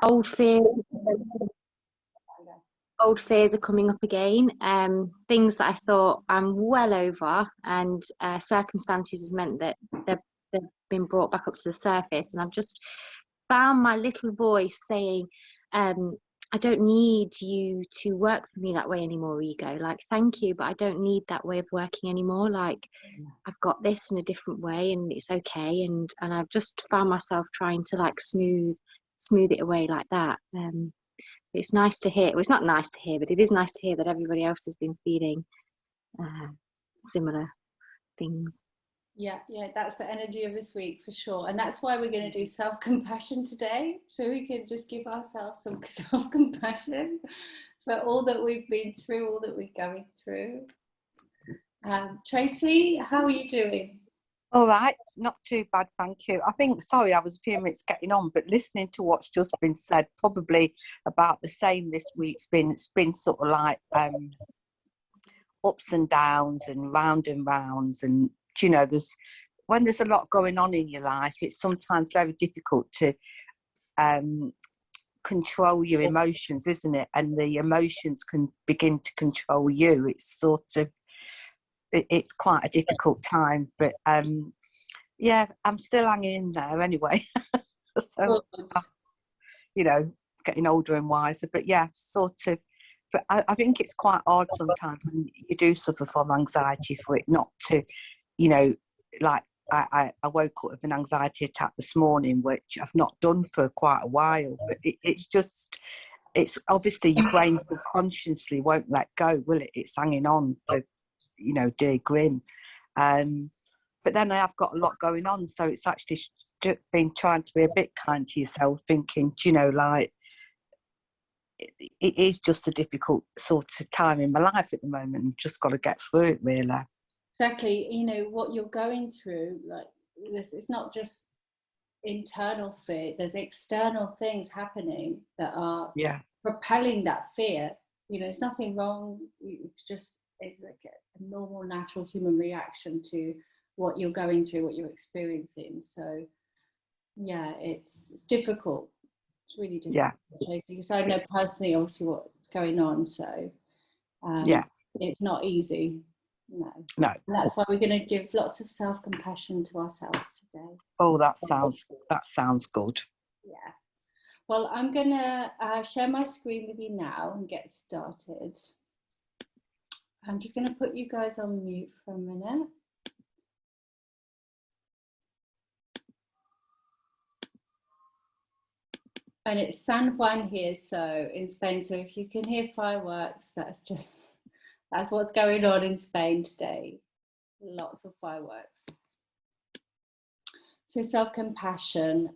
old fears. Old fears are coming up again. Things that I thought I'm well over, and circumstances has meant that they've been brought back up to the surface, and I've just found my little voice saying, I don't need you to work for me that way anymore, ego. Like, thank you, but I don't need that way of working anymore. Like, I've got this in a different way, and it's okay. And I've just found myself trying to like smooth it away like that. It's nice to hear. Well, it's not nice to hear, but it is nice to hear that everybody else has been feeling similar things. Yeah, that's the energy of this week for sure. And that's why we're going to do self-compassion today. So we can just give ourselves some self-compassion for all that we've been through, all that we're going through. Tracy, how are you doing? All right, not too bad, thank you. I think, sorry, I was a few minutes getting on, but listening to what's just been said, probably about the same this week. It's been sort of like ups and downs and rounds, and you know, when there's a lot going on in your life, it's sometimes very difficult to control your emotions, isn't it? And the emotions can begin to control you. It's sort of, it's quite a difficult time, but yeah, I'm still hanging in there anyway. So, you know, getting older and wiser, but yeah, sort of. But I think it's quite hard sometimes when you do suffer from anxiety for it not to, you know, like I woke up with an anxiety attack this morning, which I've not done for quite a while, but it's obviously your brain subconsciously won't let go, will it? It's hanging on for, you know, dear grim. But then I have got a lot going on, so it's actually been trying to be a bit kind to yourself, thinking, you know, like, it is just a difficult sort of time in my life at the moment, and just got to get through it, really. Exactly. You know, what you're going through, like this, it's not just internal fear, there's external things happening that are propelling that fear. You know, there's nothing wrong, it's like a normal, natural human reaction to what you're going through, what you're experiencing. So yeah, it's difficult. It's really difficult, Tracy, because I know personally obviously what's going on, so it's not easy. No. And that's why we're going to give lots of self-compassion to ourselves today. Oh, that sounds good. Yeah. Well, I'm going to share my screen with you now and get started. I'm just going to put you guys on mute for a minute. And it's San Juan here, so in Spain. So if you can hear fireworks, that's what's going on in Spain today. Lots of fireworks. So self-compassion.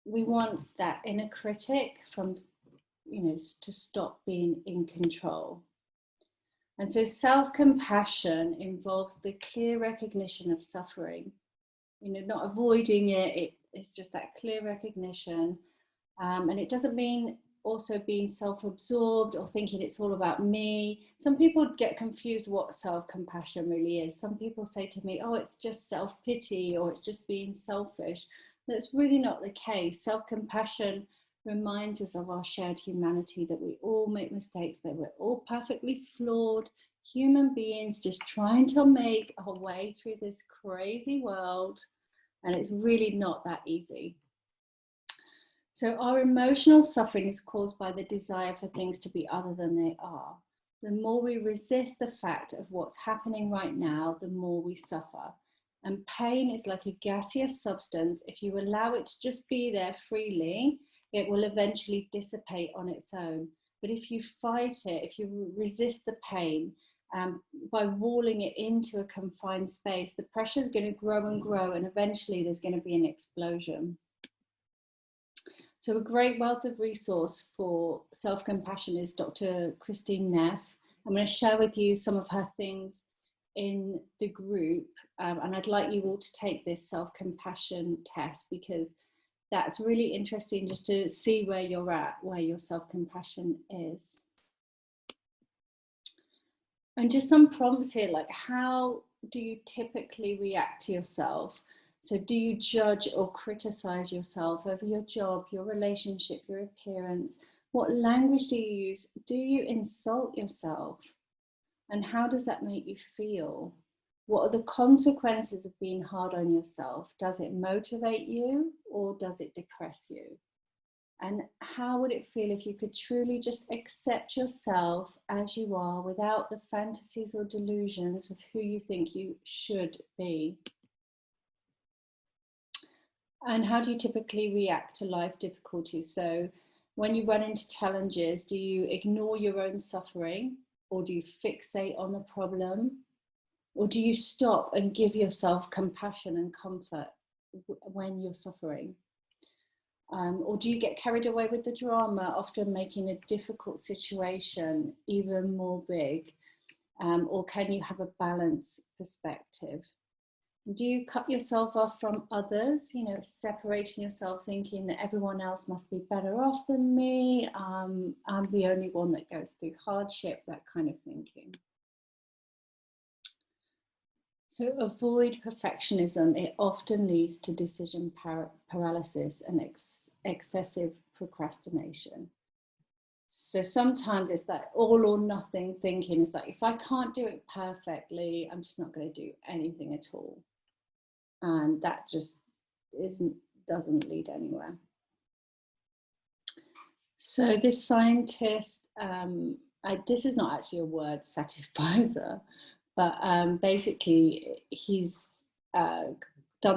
We want that inner critic from, you know, to stop being in control. And so self-compassion involves the clear recognition of suffering. You know, not avoiding it. It's just that clear recognition. And it doesn't mean also being self-absorbed or thinking it's all about me. Some people get confused what self-compassion really is. Some people say to me, oh, it's just self-pity, or it's just being selfish. That's really not the case. Self-compassion reminds us of our shared humanity, that we all make mistakes, that we're all perfectly flawed human beings just trying to make our way through this crazy world. And it's really not that easy. So our emotional suffering is caused by the desire for things to be other than they are. The more we resist the fact of what's happening right now, the more we suffer. And pain is like a gaseous substance. If you allow it to just be there freely, it will eventually dissipate on its own. But if you fight it, if you resist the pain, by walling it into a confined space, the pressure is going to grow and grow, and eventually there's going to be an explosion. So a great wealth of resource for self-compassion is Dr. Christine Neff. I'm going to share with you some of her things in the group, and I'd like you all to take this self-compassion test, because that's really interesting just to see where you're at, where your self-compassion is. And just some prompts here, like how do you typically react to yourself? So do you judge or criticize yourself over your job, your relationship, your appearance? What language do you use? Do you insult yourself? And how does that make you feel? What are the consequences of being hard on yourself? Does it motivate you or does it depress you? And how would it feel if you could truly just accept yourself as you are without the fantasies or delusions of who you think you should be? And how do you typically react to life difficulties? So when you run into challenges, do you ignore your own suffering, or do you fixate on the problem? Or do you stop and give yourself compassion and comfort when you're suffering? Or do you get carried away with the drama, often making a difficult situation even more big? Or can you have a balanced perspective? Do you cut yourself off from others, you know, separating yourself, thinking that everyone else must be better off than me? I'm the only one that goes through hardship, that kind of thinking. So avoid perfectionism. It often leads to decision paralysis and excessive procrastination. So sometimes it's that all or nothing thinking. It's like, if I can't do it perfectly, I'm just not going to do anything at all. And that just doesn't lead anywhere. So this scientist, this is not actually a word, satisfizer, but basically he's done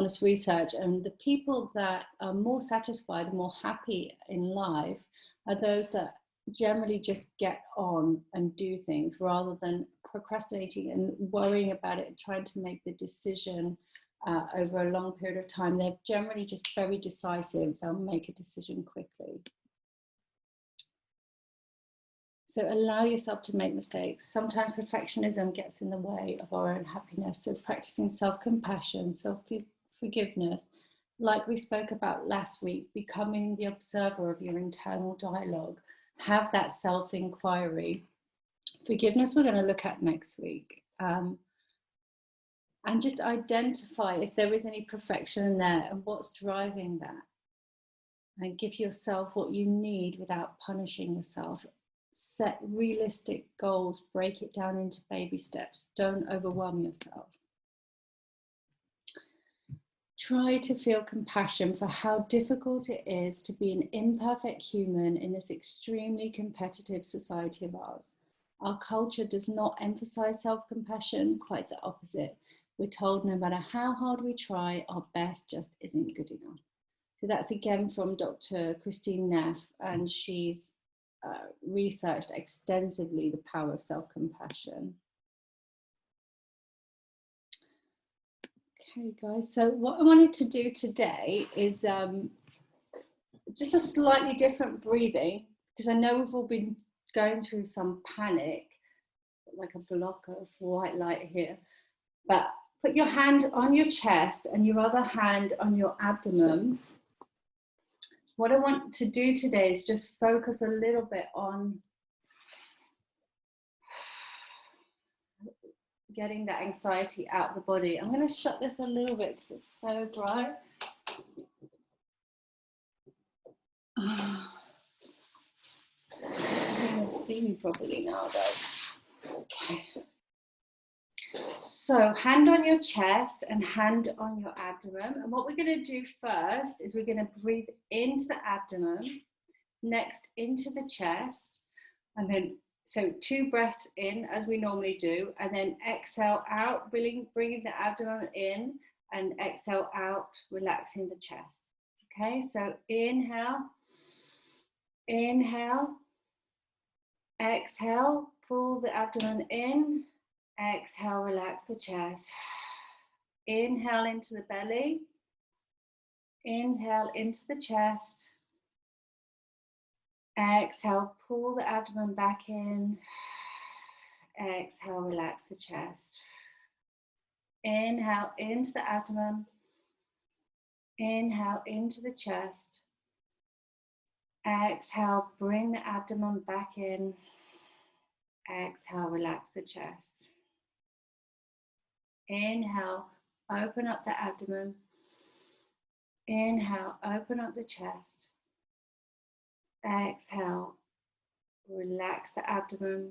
this research, and the people that are more satisfied and more happy in life are those that generally just get on and do things rather than procrastinating and worrying about it and trying to make the decision over a long period of time. They're generally just very decisive. They'll make a decision quickly. So allow yourself to make mistakes. Sometimes perfectionism gets in the way of our own happiness. So practicing self-compassion, self-forgiveness, like we spoke about last week, becoming the observer of your internal dialogue. Have that self-inquiry. Forgiveness we're going to look at next week. And just identify if there is any perfection in there and what's driving that. And give yourself what you need without punishing yourself. Set realistic goals, break it down into baby steps. Don't overwhelm yourself. Try to feel compassion for how difficult it is to be an imperfect human in this extremely competitive society of ours. Our culture does not emphasize self-compassion, quite the opposite. We're told no matter how hard we try, our best just isn't good enough. So that's again from Dr. Christine Neff, and she's researched extensively the power of self-compassion. Okay, guys, so what I wanted to do today is just a slightly different breathing, because I know we've all been going through some panic, like a block of white light here, but put your hand on your chest and your other hand on your abdomen. What I want to do today is just focus a little bit on getting that anxiety out of the body. I'm going to shut this a little bit because it's so bright. You're going to see me properly now, though. Okay. So hand on your chest and hand on your abdomen. And what we're going to do first is we're going to breathe into the abdomen, next into the chest, and then so 2 breaths in as we normally do, and then exhale out, bringing the abdomen in, and exhale out, relaxing the chest. Okay, so inhale, inhale, exhale, pull the abdomen in. Exhale, relax the chest. Inhale into the belly. Inhale into the chest. Exhale, pull the abdomen back in. Exhale, relax the chest. Inhale into the abdomen. Inhale into the chest. Exhale, bring the abdomen back in. Exhale, relax the chest. Inhale, open up the abdomen. Inhale, open up the chest. Exhale, relax the abdomen.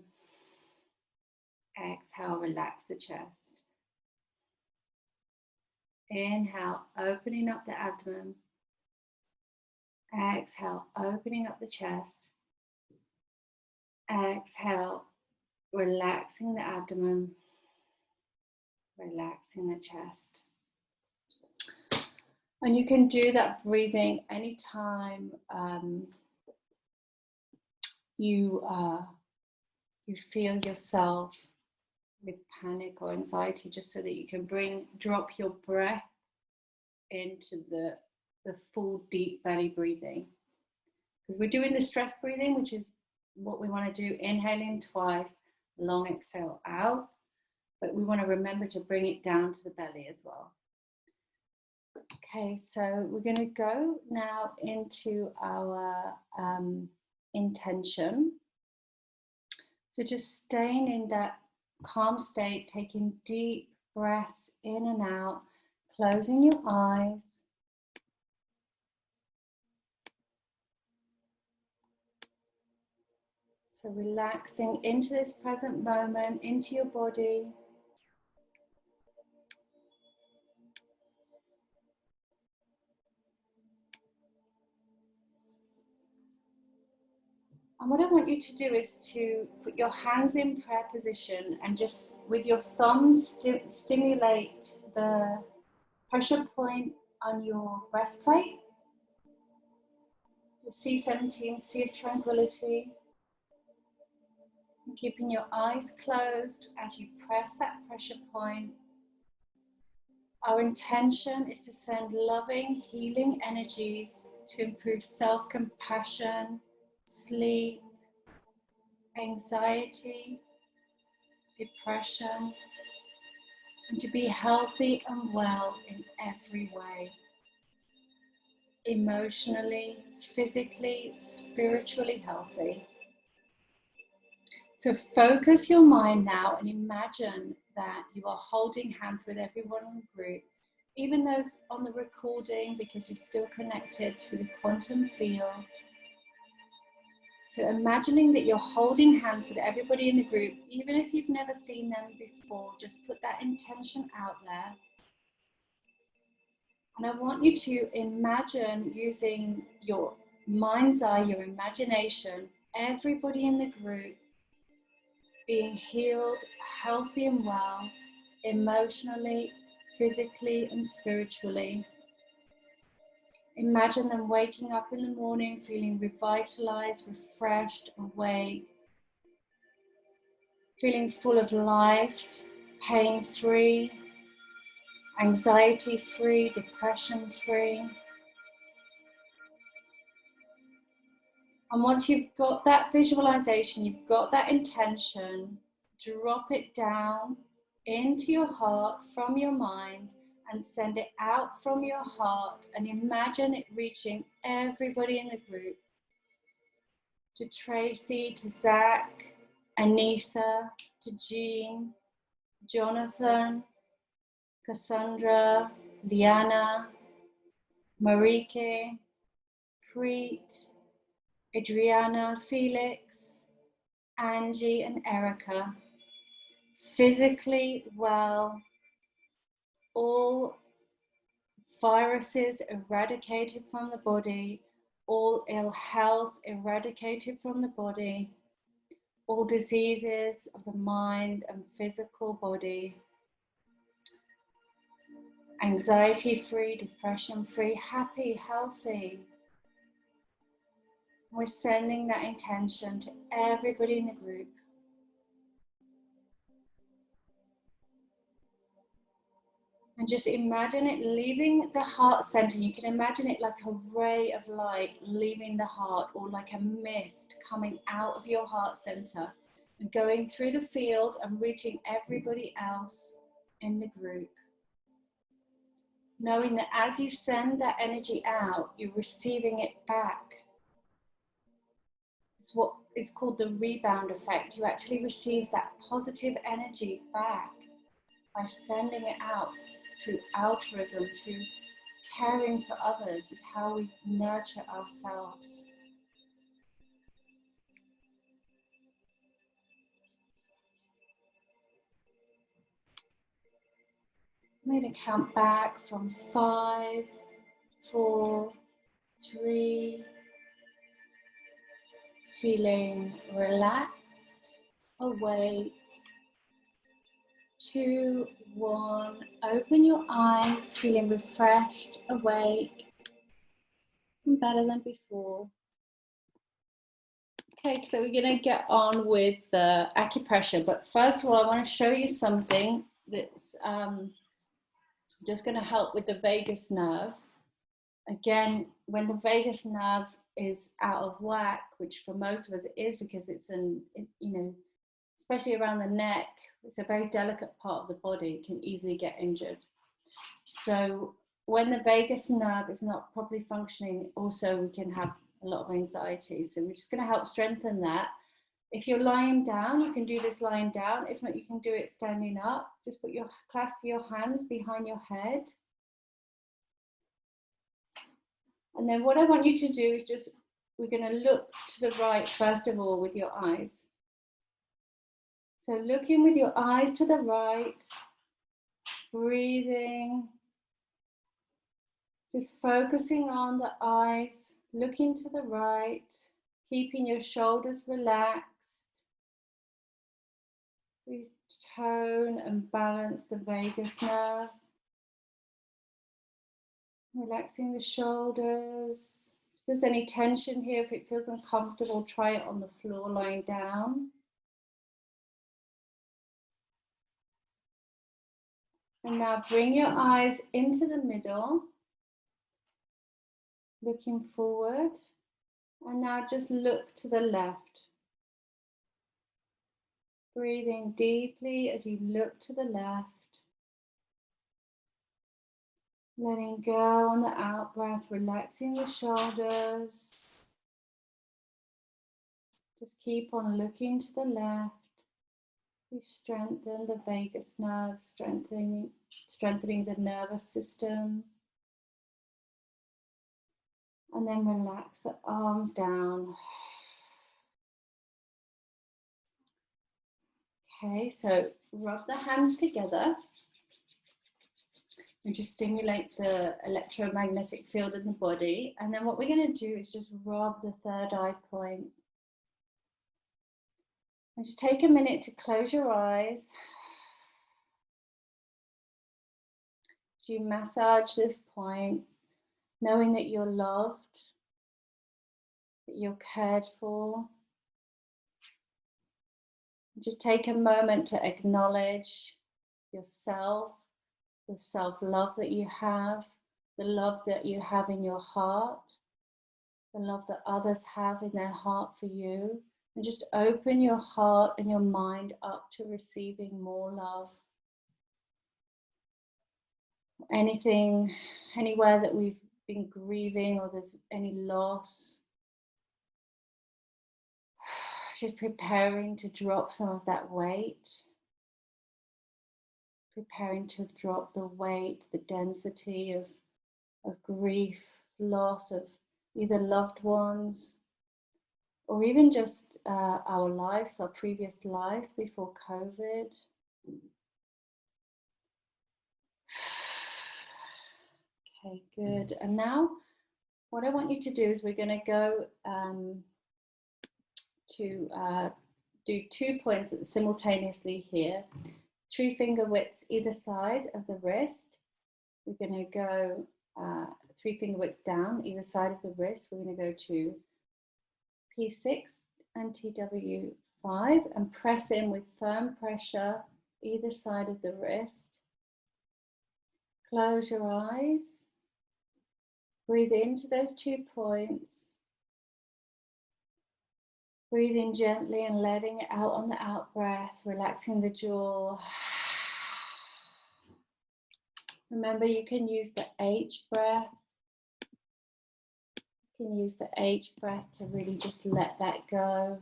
Exhale, relax the chest. Inhale, opening up the abdomen. Exhale, opening up the chest. Exhale, relaxing the abdomen. Relaxing the chest. And you can do that breathing anytime you feel yourself with panic or anxiety, just so that you can drop your breath into the full deep belly breathing. Because we're doing the stress breathing, which is what we want to do, inhaling twice, long exhale out, but we want to remember to bring it down to the belly as well. Okay, so we're going to go now into our intention. So just staying in that calm state, taking deep breaths in and out, closing your eyes. So relaxing into this present moment, into your body. And what I want you to do is to put your hands in prayer position and just with your thumbs stimulate the pressure point on your breastplate, the C17, Sea of Tranquility. And keeping your eyes closed as you press that pressure point. Our intention is to send loving, healing energies to improve self-compassion, sleep, anxiety, depression, and to be healthy and well in every way. Emotionally, physically, spiritually healthy. So focus your mind now and imagine that you are holding hands with everyone in the group, even those on the recording, because you're still connected to the quantum field. So imagining that you're holding hands with everybody in the group, even if you've never seen them before, just put that intention out there. And I want you to imagine, using your mind's eye, your imagination, everybody in the group being healed, healthy and well, emotionally, physically and spiritually. Imagine them waking up in the morning feeling revitalized, refreshed, awake, feeling full of life, pain-free, anxiety-free, depression-free. And once you've got that visualization, you've got that intention, drop it down into your heart from your mind and send it out from your heart, and imagine it reaching everybody in the group, to Tracy, to Zach, Anissa, to Jean, Jonathan, Cassandra, Liana, Marike, Preet, Adriana, Felix, Angie and Erica. Physically well, all viruses eradicated from the body, all ill health eradicated from the body, all diseases of the mind and physical body, anxiety-free, depression-free, happy, healthy. We're sending that intention to everybody in the group. And just imagine it leaving the heart center. You can imagine it like a ray of light leaving the heart, or like a mist coming out of your heart center and going through the field and reaching everybody else in the group. Knowing that as you send that energy out, you're receiving it back. It's what is called the rebound effect. You actually receive that positive energy back by sending it out through altruism, through caring for others is how we nurture ourselves. I'm going to count back from 5, 4, 3, feeling relaxed, awake, 2, 1, open your eyes, feeling refreshed, awake, and better than before. Okay, so we're going to get on with the acupressure, but first of all, I want to show you something that's just going to help with the vagus nerve. Again, when the vagus nerve is out of whack, which for most of us it is because it's especially around the neck, it's a very delicate part of the body, it can easily get injured. So when the vagus nerve is not properly functioning, also we can have a lot of anxiety. So we're just going to help strengthen that. If you're lying down, you can do this lying down. If not, you can do it standing up. Just clasp your hands behind your head. And then what I want you to do is we're going to look to the right first of all with your eyes. So looking with your eyes to the right, breathing, just focusing on the eyes, looking to the right, keeping your shoulders relaxed. So you tone and balance the vagus nerve. Relaxing the shoulders. If there's any tension here, if it feels uncomfortable, try it on the floor lying down. And now bring your eyes into the middle, looking forward. And now just look to the left. Breathing deeply as you look to the left. Letting go on the out breath, relaxing the shoulders. Just keep on looking to the left. We strengthen the vagus nerve, strengthening the nervous system. And then relax the arms down. Okay, so rub the hands together. And just stimulate the electromagnetic field in the body. And then what we're going to do is just rub the third eye point. And just take a minute to close your eyes. As you massage this point, knowing that you're loved, that you're cared for. Just take a moment to acknowledge yourself, the self-love that you have, the love that you have in your heart, the love that others have in their heart for you. And just open your heart and your mind up to receiving more love. Anything, anywhere that we've been grieving or there's any loss, just preparing to drop some of that weight. Preparing to drop the weight, the density of grief, loss of either loved ones, or even just our lives, our previous lives before COVID. Okay, good. And now what I want you to do is we're going to go to do 2 points simultaneously here. 3 finger widths either side of the wrist. We're going to go 3 finger widths down either side of the wrist. We're going to go to P6 and TW5 and press in with firm pressure either side of the wrist. Close your eyes. Breathe into those 2 points. Breathe in gently and letting it out on the out breath, relaxing the jaw. Remember, you can use the H breath. You can use the H breath to really just let that go.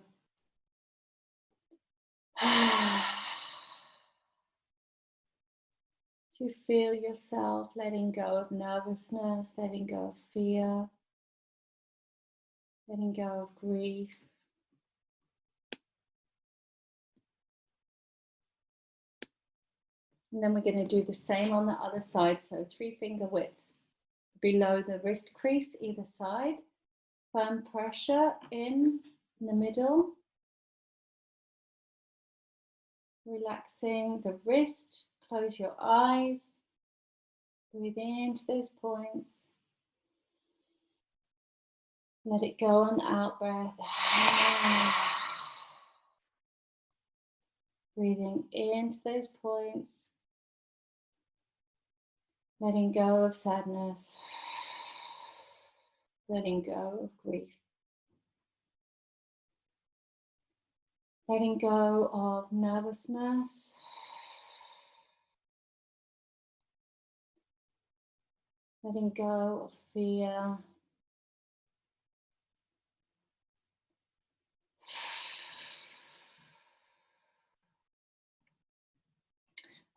To feel yourself letting go of nervousness, letting go of fear, letting go of grief. And then we're going to do the same on the other side. So 3 finger widths below the wrist crease, either side. Firm pressure in the middle. Relaxing the wrist. Close your eyes. Breathe into those points. Let it go on the out breath. Breathing into those points. Letting go of sadness. Letting go of grief. Letting go of nervousness. Letting go of fear.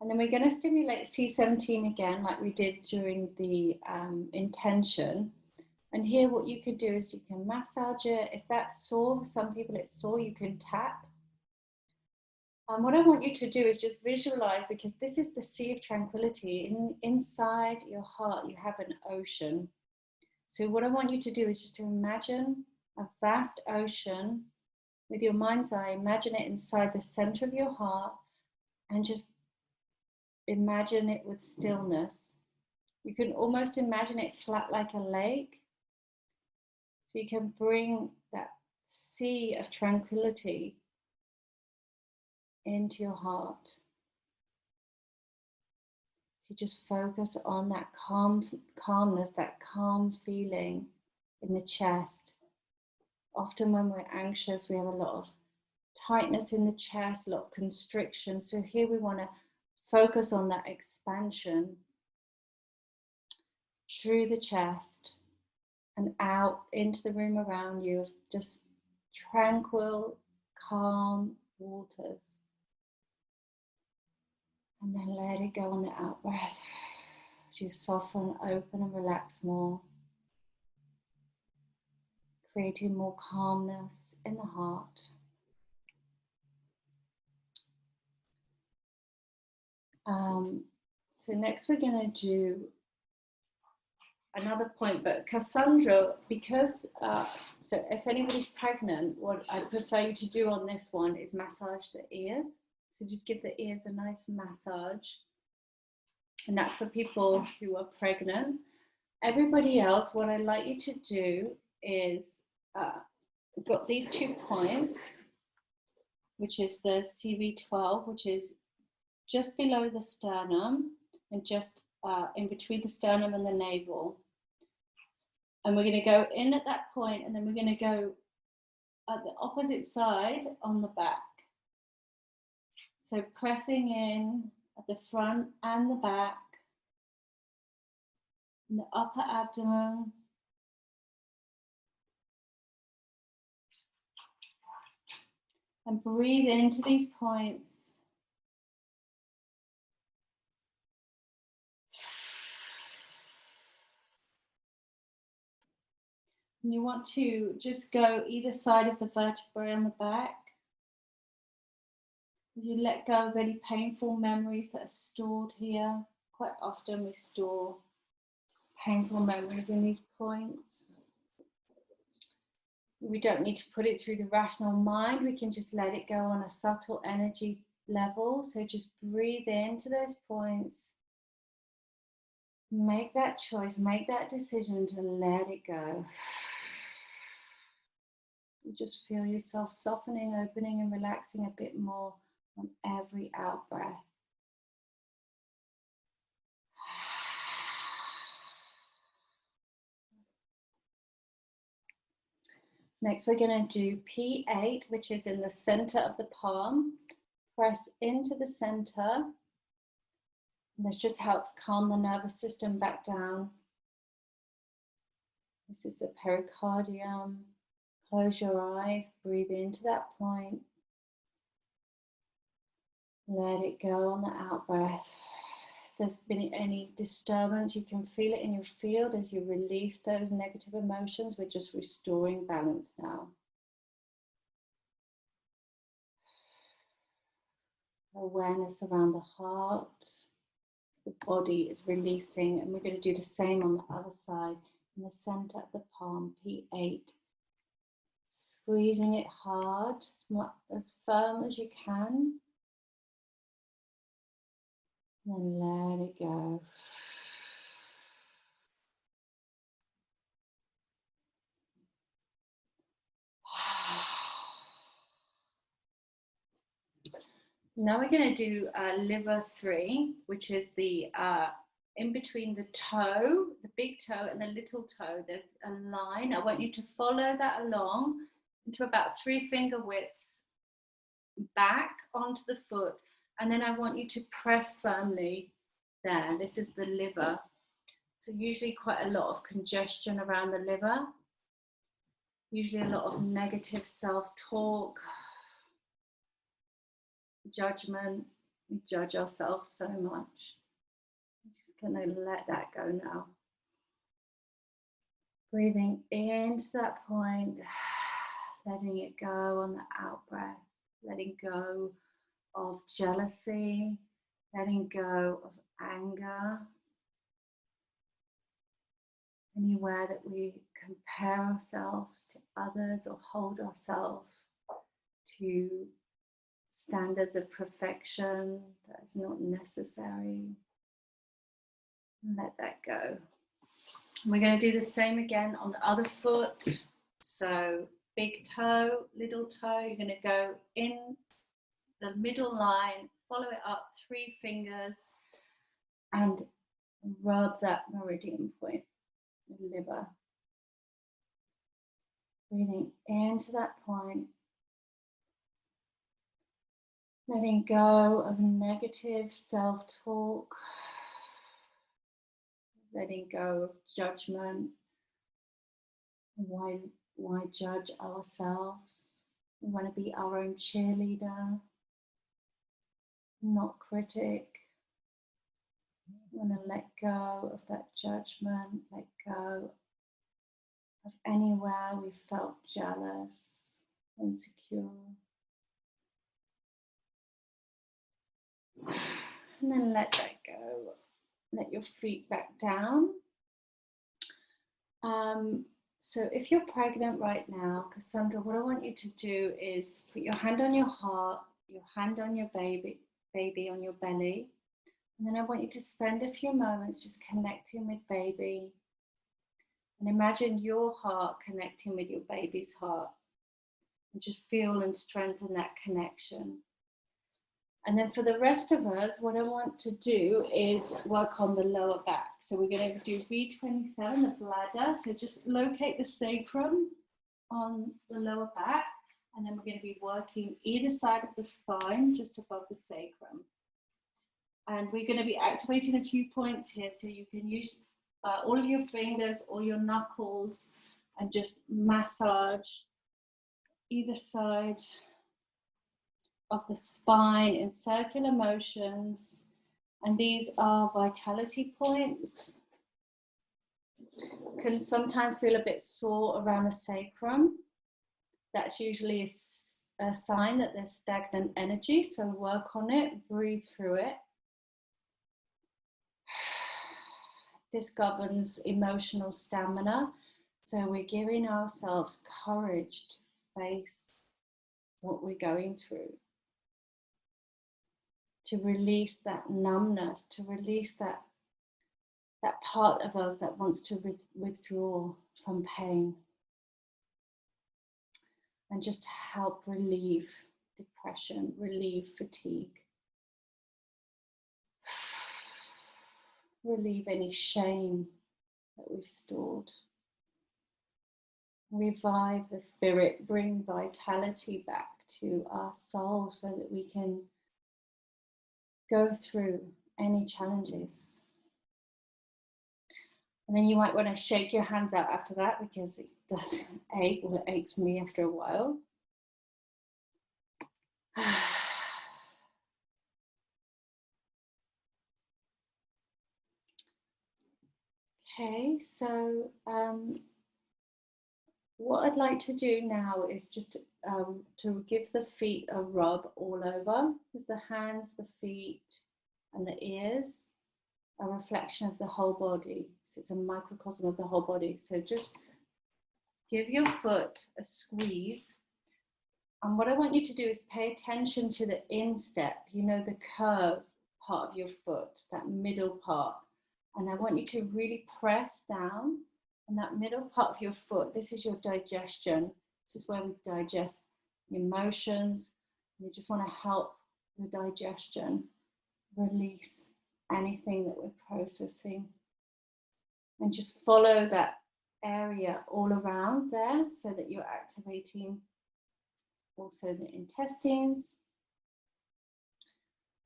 And then we're going to stimulate C17 again, like we did during the intention. And here what you could do is you can massage it. If that's sore, for some people it's sore, you can tap. And what I want you to do is just visualize, because this is the sea of tranquility. Inside your heart, you have an ocean. So what I want you to do is just to imagine a vast ocean with your mind's eye. Imagine it inside the center of your heart and just imagine it with stillness. You can almost imagine it flat like a lake. So you can bring that sea of tranquility into your heart. So just focus on that calmness, that calm feeling in the chest. Often when we're anxious, we have a lot of tightness in the chest, a lot of constriction. So here we want to focus on that expansion through the chest and out into the room around you of just tranquil, calm waters. And then let it go on the out breath. You soften, open and relax more. Creating more calmness in the heart. So next we're going to do another point, but Cassandra, because, so if anybody's pregnant, what I prefer you to do on this one is massage the ears. So just give the ears a nice massage. And that's for people who are pregnant. Everybody else, what I'd like you to do is, we've got these 2 points, which is the CV12, which is just below the sternum and just in between the sternum and the navel. And we're going to go in at that point, and then we're going to go at the opposite side on the back. So pressing in at the front and the back, in the upper abdomen. And breathe into these points. And you want to just go either side of the vertebrae on the back. You let go of any painful memories that are stored here. Quite often we store painful memories in these points. We don't need to put it through the rational mind. We can just let it go on a subtle energy level. So just breathe into those points. Make that choice, make that decision to let it go. You just feel yourself softening, opening and relaxing a bit more on every out breath. Next, we're going to do P8, which is in the center of the palm. Press into the center. And this just helps calm the nervous system back down. This is the pericardium. Close your eyes, breathe into that point. Let it go on the out breath. If there's been any disturbance, you can feel it in your field as you release those negative emotions. We're just restoring balance now. Awareness around the heart. The body is releasing, and we're going to do the same on the other side. In the center of the palm, P8. Squeezing it hard, as firm as you can. And then let it go. Now we're going to do liver 3, which is the in between the toe, the big toe and the little toe. There's a line. I want you to follow that along into about 3 finger widths back onto the foot, and then I want you to press firmly there. This is the liver. So usually quite a lot of congestion around the liver. Usually a lot of negative self-talk, judgment. We judge ourselves so much. I'm just going to let that go now. Breathing into that point, letting it go on the out breath, letting go of jealousy, letting go of anger. Anywhere that we compare ourselves to others or hold ourselves to standards of perfection that is not necessary. Let that go. We're going to do the same again on the other foot. So big toe, little toe, you're going to go in the middle line, follow it up 3 fingers and rub that meridian point, the liver. Breathing into that point. Letting go of negative self-talk. Letting go of judgment. Why judge ourselves? We want to be our own cheerleader, not critic. We want to let go of that judgment, let go of anywhere we felt jealous, insecure. And then let that go. Let your feet back down. So if you're pregnant right now, Cassandra, what I want you to do is put your hand on your heart, your hand on your baby on your belly. And then I want you to spend a few moments just connecting with baby. And imagine your heart connecting with your baby's heart. And just feel and strengthen that connection. And then for the rest of us, what I want to do is work on the lower back. So we're going to do V27, the bladder. So just locate the sacrum on the lower back. And then we're going to be working either side of the spine, just above the sacrum. And we're going to be activating a few points here. So you can use all of your fingers or your knuckles and just massage either side of the spine in circular motions, and these are vitality points. Can sometimes feel a bit sore around the sacrum. That's usually a sign that there's stagnant energy, so work on it, breathe through it. This governs emotional stamina, so we're giving ourselves courage to face what we're going through. To release that numbness, to release that part of us that wants to withdraw from pain. And just help relieve depression, relieve fatigue. Relieve any shame that we've stored. Revive the spirit, bring vitality back to our soul so that we can go through any challenges. And then you might want to shake your hands out after that because it does ache, or it aches me after a while. Okay, so what I'd like to do now is just to give the feet a rub all over, because the hands, the feet, and the ears are a reflection of the whole body. So it's a microcosm of the whole body. So just give your foot a squeeze. And what I want you to do is pay attention to the instep, you know, the curve part of your foot, that middle part. And I want you to really press down on that middle part of your foot. This is your digestion. This is where we digest emotions. We just want to help your digestion release anything that we're processing. And just follow that area all around there so that you're activating also the intestines.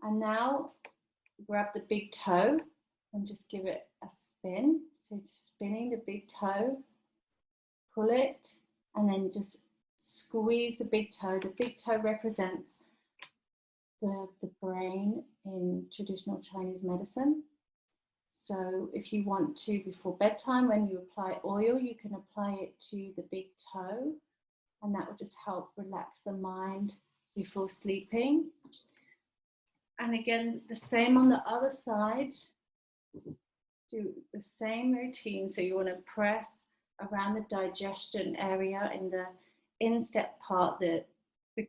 And now grab the big toe and just give it a spin. So spinning the big toe, pull it, and then just squeeze the big toe. The big toe represents the brain in traditional Chinese medicine. So if you want to, before bedtime, when you apply oil, you can apply it to the big toe, and that will just help relax the mind before sleeping. And again, the same on the other side. Do the same routine. So you want to press around the digestion area in the instep part, the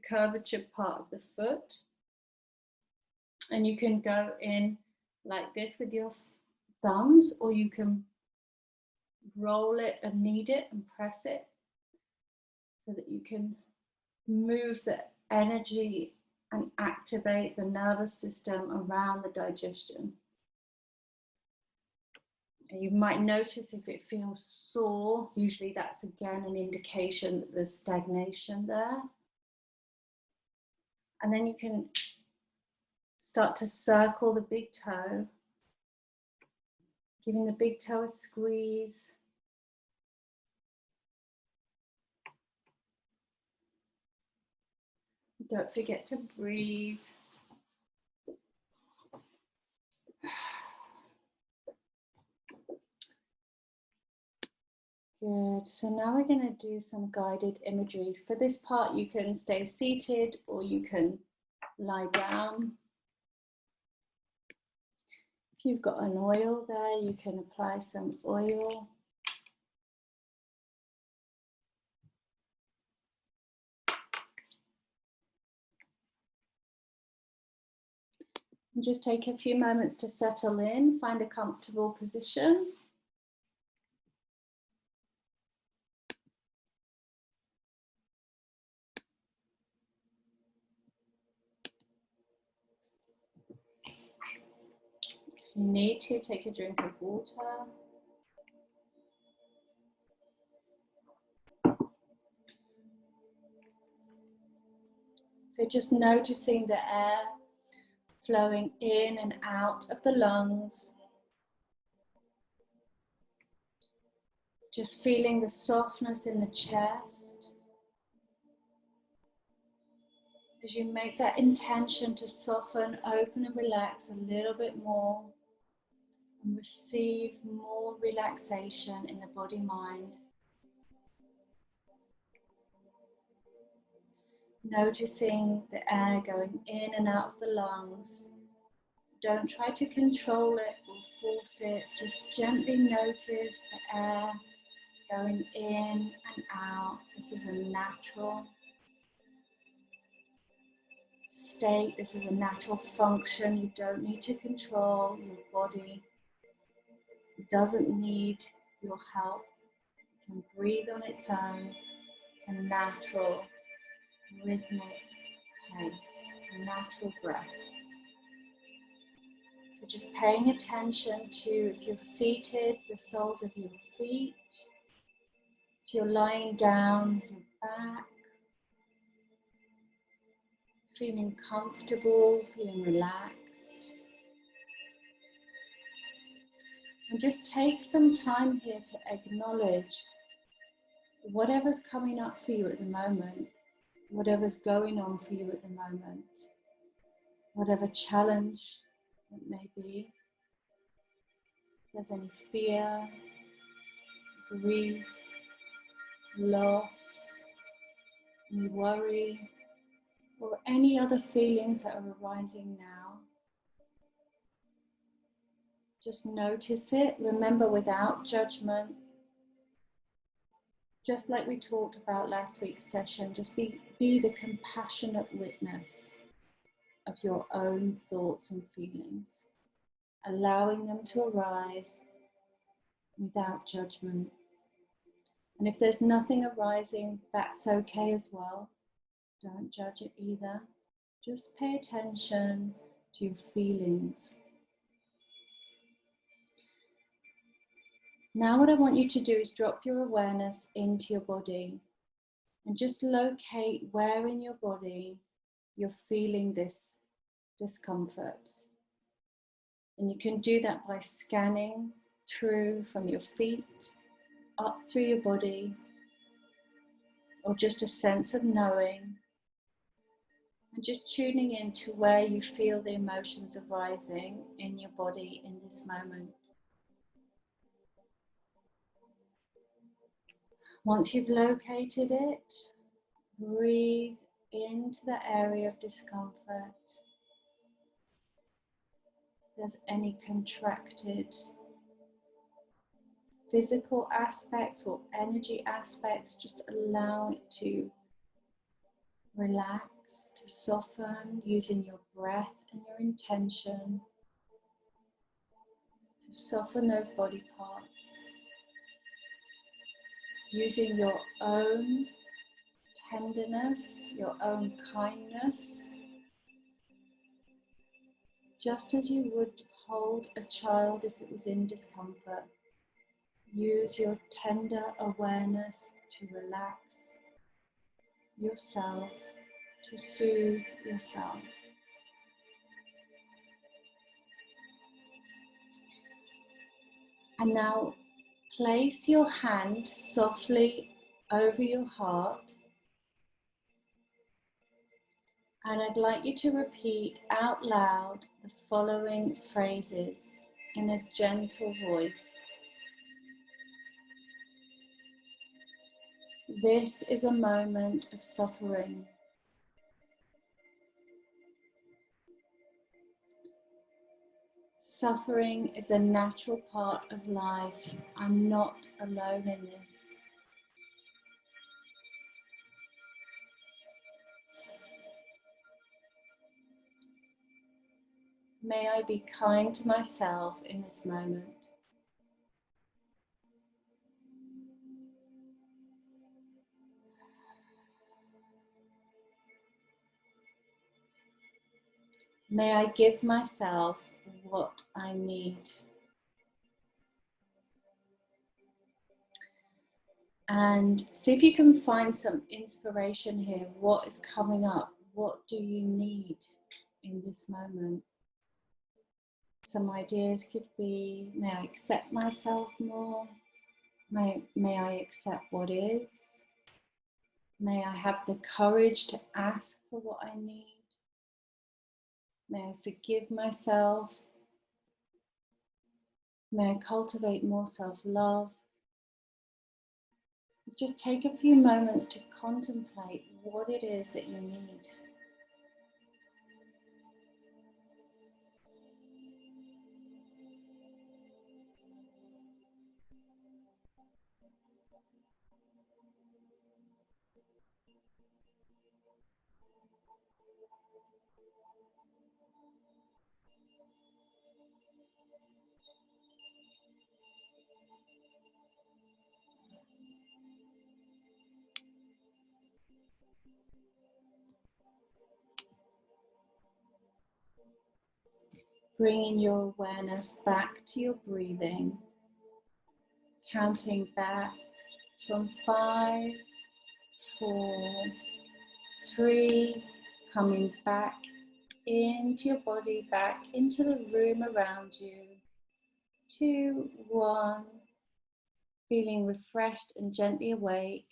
curvature part of the foot. And you can go in like this with your thumbs, or you can roll it and knead it and press it so that you can move the energy and activate the nervous system around the digestion. And you might notice if it feels sore, usually that's again an indication that there's stagnation there. And then you can start to circle the big toe, giving the big toe a squeeze. Don't forget to breathe. Good. So now we're going to do some guided imagery. For this part, you can stay seated or you can lie down. If you've got an oil there, you can apply some oil. And just take a few moments to settle in, find a comfortable position. If you need to, take a drink of water. So just noticing the air flowing in and out of the lungs. Just feeling the softness in the chest. As you make that intention to soften, open and relax a little bit more and receive more relaxation in the body-mind. Noticing the air going in and out of the lungs. Don't try to control it or force it. Just gently notice the air going in and out. This is a natural state. This is a natural function. You don't need to control your body. It doesn't need your help. It can breathe on its own. It's a natural, rhythmic pace, a natural breath. So just paying attention to, if you're seated, the soles of your feet. If you're lying down, your back. Feeling comfortable, feeling relaxed. And just take some time here to acknowledge whatever's coming up for you at the moment, whatever's going on for you at the moment, whatever challenge it may be. If there's any fear, grief, loss, any worry, or any other feelings that are arising now. Just notice it. Remember, without judgment. Just like we talked about last week's session, just be the compassionate witness of your own thoughts and feelings, allowing them to arise without judgment. And if there's nothing arising, that's okay as well. Don't judge it either. Just pay attention to your feelings. Now what I want you to do is drop your awareness into your body and just locate where in your body you're feeling this discomfort. And you can do that by scanning through from your feet, up through your body, or just a sense of knowing, and just tuning into where you feel the emotions arising in your body in this moment. Once you've located it, breathe into the area of discomfort. If there's any contracted physical aspects or energy aspects, just allow it to relax, to soften, using your breath and your intention to soften those body parts. Using your own tenderness, your own kindness, just as you would hold a child if it was in discomfort. Use your tender awareness to relax yourself, to soothe yourself. And now place your hand softly over your heart, and I'd like you to repeat out loud the following phrases in a gentle voice. This is a moment of suffering. Suffering is a natural part of life. I'm not alone in this. May I be kind to myself in this moment. May I give myself what I need. And see if you can find some inspiration here. What is coming up? What do you need in this moment? Some ideas could be, may I accept myself more? May I accept what is? May I have the courage to ask for what I need? May I forgive myself? May I cultivate more self-love? Just take a few moments to contemplate what it is that you need. Bringing your awareness back to your breathing, counting back from 5, 4, 3, coming back into your body, back into the room around you, 2, 1, feeling refreshed and gently awake.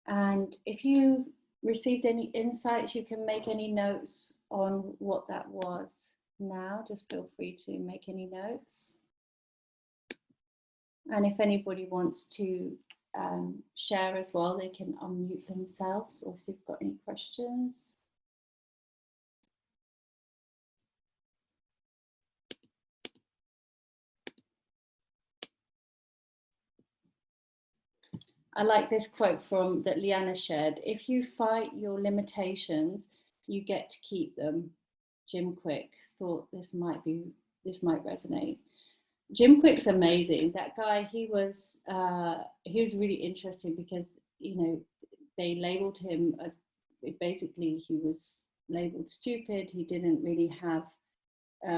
And if you received any insights, you can make any notes on what that was. Now, just feel free to make any notes. And if anybody wants to share as well, they can unmute themselves, or if they've got any questions. I like this quote from that Leanna shared. If you fight your limitations, you get to keep them. Jim Quick thought this might resonate. Jim Quick's amazing. That guy, he was really interesting because, you know, they labeled him as, basically he was labeled stupid. He didn't really have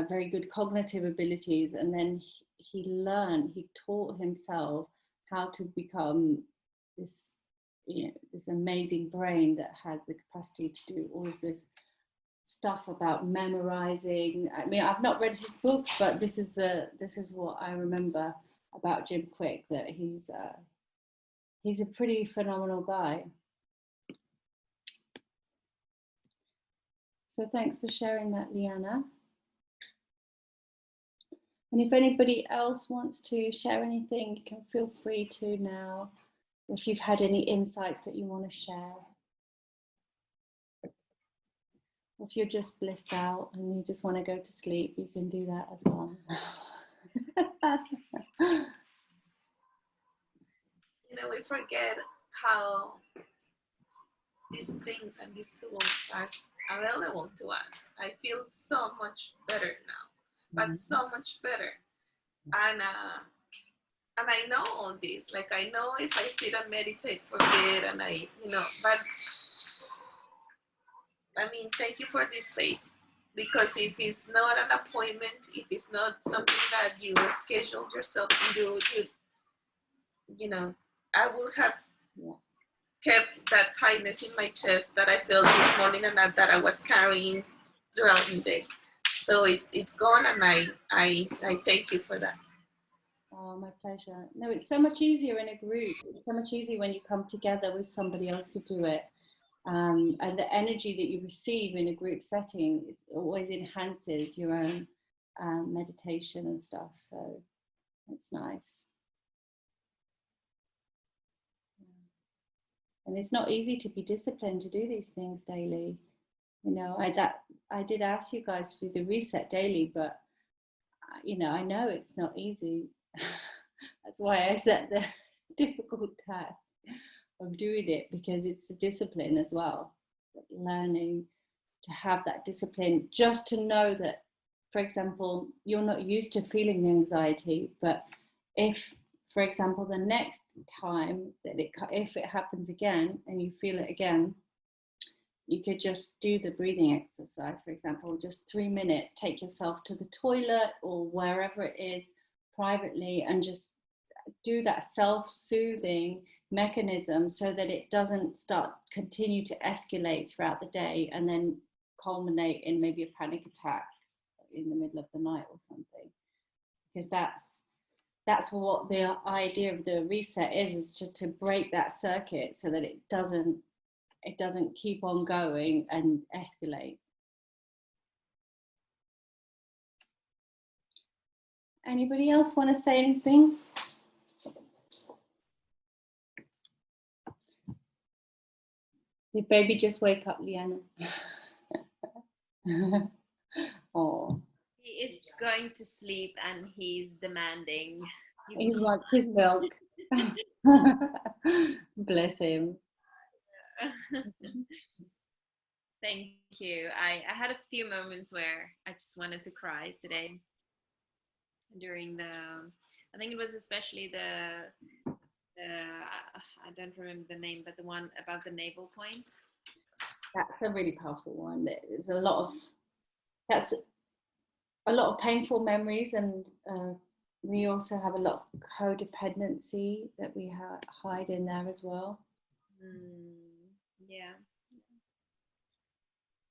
very good cognitive abilities, and then he taught himself how to become this, you know, this amazing brain that has the capacity to do all of this stuff about memorizing. I mean, I've not read his books, but this is what I remember about Jim Quick, that he's a pretty phenomenal guy. So thanks for sharing that, Leanna. And if anybody else wants to share anything, you can feel free to now. If you've had any insights that you want to share. If you're just blissed out and you just want to go to sleep, you can do that as well. You know, we forget how these things and these tools are available to us. I feel so much better now, but so much better. And I know all this. Like, I know if I sit and meditate for a bit, and I, you know, but I mean, thank you for this space, because if it's not an appointment, if it's not something that you scheduled yourself to do, you know, I would have kept that tightness in my chest that I felt this morning and that I was carrying throughout the day. So it's gone, and I thank you for that. Oh, my pleasure. No, it's so much easier in a group. It's so much easier when you come together with somebody else to do it. And the energy that you receive in a group setting, it always enhances your own meditation and stuff. So it's nice. And it's not easy to be disciplined to do these things daily. You know, I did ask you guys to do the reset daily, but you know it's not easy. That's why I set the difficult task of doing it, because it's a discipline as well. Learning to have that discipline, just to know that, for example, you're not used to feeling the anxiety, but if, for example, the next time that if it happens again and you feel it again, you could just do the breathing exercise, for example, just 3 minutes, take yourself to the toilet or wherever it is privately, and just do that self-soothing mechanism so that it doesn't continue to escalate throughout the day and then culminate in maybe a panic attack in the middle of the night or something. Because that's what the idea of the reset is just to break that circuit so that it doesn't keep on going and escalate. Anybody else want to say anything? Did baby just wake up, Leanna? Oh. He is going to sleep and he's demanding. He wants his milk. Bless him. Thank you. I had a few moments where I just wanted to cry today during I think it was especially I don't remember the name, but the one about the navel point. That's a really powerful one. There's a lot of painful memories, and we also have a lot of codependency that we hide in there as well. Yeah.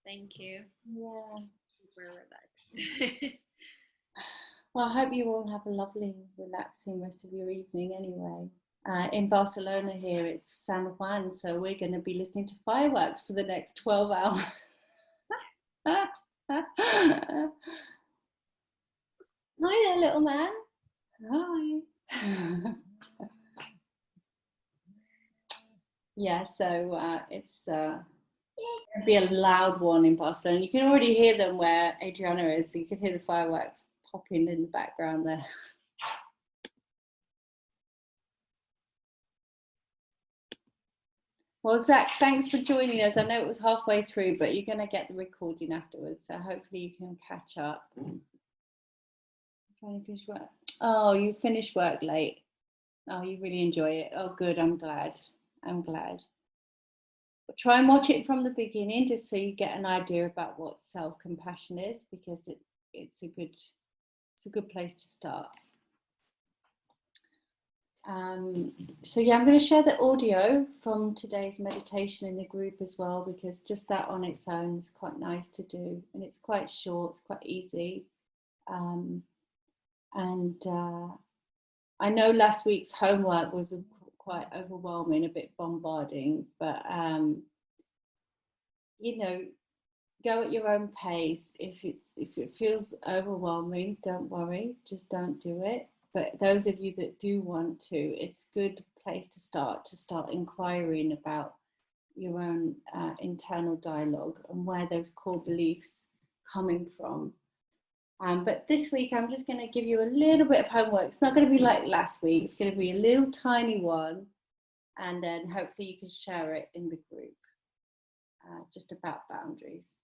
Thank you. Yeah. Super relaxed. Well, I hope you all have a lovely, relaxing rest of your evening anyway. In Barcelona here, it's San Juan, so we're going to be listening to fireworks for the next 12 hours. Hi there, little man. Hi. Yeah, so it's gonna be a loud one in Barcelona. You can already hear them where Adriana is, so you can hear the fireworks popping in the background there. Well, Zach, thanks for joining us. I know it was halfway through, but you're going to get the recording afterwards, so hopefully you can catch up. Trying to finish work. Oh, you finished work late. Oh, you really enjoy it. Oh, good. I'm glad. I'm glad. But try and watch it from the beginning, just so you get an idea about what self-compassion is, because it's a good place to start. So yeah, I'm going to share the audio from today's meditation in the group as well, because just that on its own is quite nice to do, and it's quite short, it's quite easy. I know last week's homework was quite overwhelming, a bit bombarding, but you know, go at your own pace. If it feels overwhelming, don't worry, just don't do it. But those of you that do want to, it's a good place to start inquiring about your own internal dialogue and where those core beliefs coming from. But this week, I'm just going to give you a little bit of homework. It's not going to be like last week. It's going to be a little tiny one. And then hopefully you can share it in the group, just about boundaries.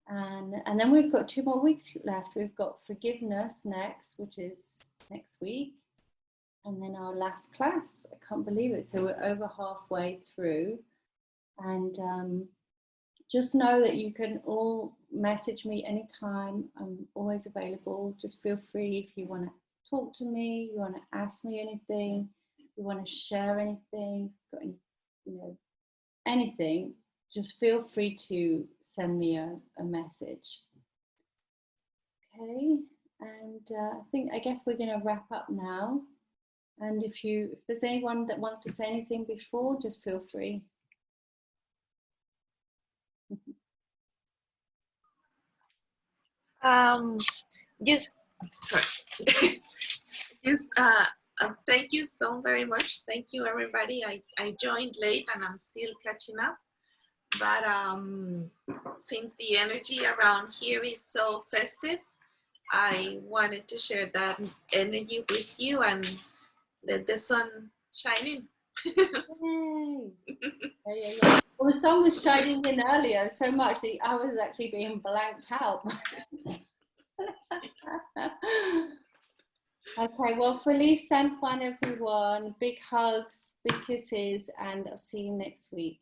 And then we've got 2 more weeks left. We've got forgiveness next, which is next week. And then our last class. I can't believe it. So we're over halfway through. And just know that you can all message me anytime. I'm always available. Just feel free if you want to talk to me, you want to ask me anything, you want to share anything, got any, anything, just feel free to send me a message. Okay, and I guess we're going to wrap up now. And if there's anyone that wants to say anything before, just feel free. Thank you so very much. Thank you, everybody. I joined late and I'm still catching up. But since the energy around here is so festive, I wanted to share that energy with you and let the sun shine in. Yay. Yeah. Well, the sun was shining in earlier so much that I was actually being blanked out. Okay, well, Feliz San Juan, everyone. Big hugs, big kisses, and I'll see you next week.